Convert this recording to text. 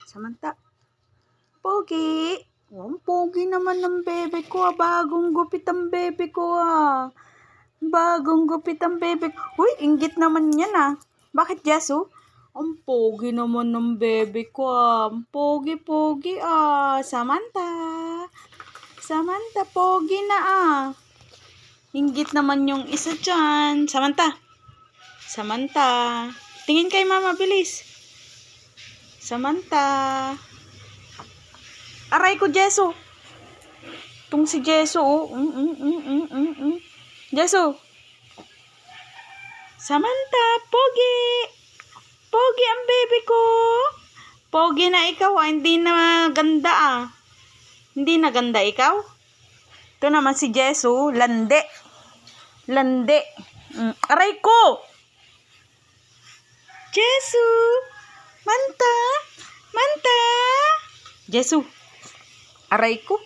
Samantha. Pogi. Oh, pogi naman ng bebe ko ah. Bagong gupit ang bebe ko ah. Bagong gupit ang bebe ko. Uy, inggit naman yan ah. Bakit, Jesu? Ang pogi naman ng bebe ko ah. Pogi ah. Samantha. Samantha, pogi na ah. Inggit naman yung isa dyan. Samantha. Samantha. Tingin kay mama, bilis. Samantha. Aray ko, Jesu. Tung si Jesu, oh. Jesu. Samantha, pogi. Pogi ang baby ko. Pogi na ikaw, ah. Hindi na ganda, ah. Hindi na ganda ikaw. Ito naman si Jesu, lande. Lande. Aray ko. Jesu. Manta. Manta. Jesu. Aray ko.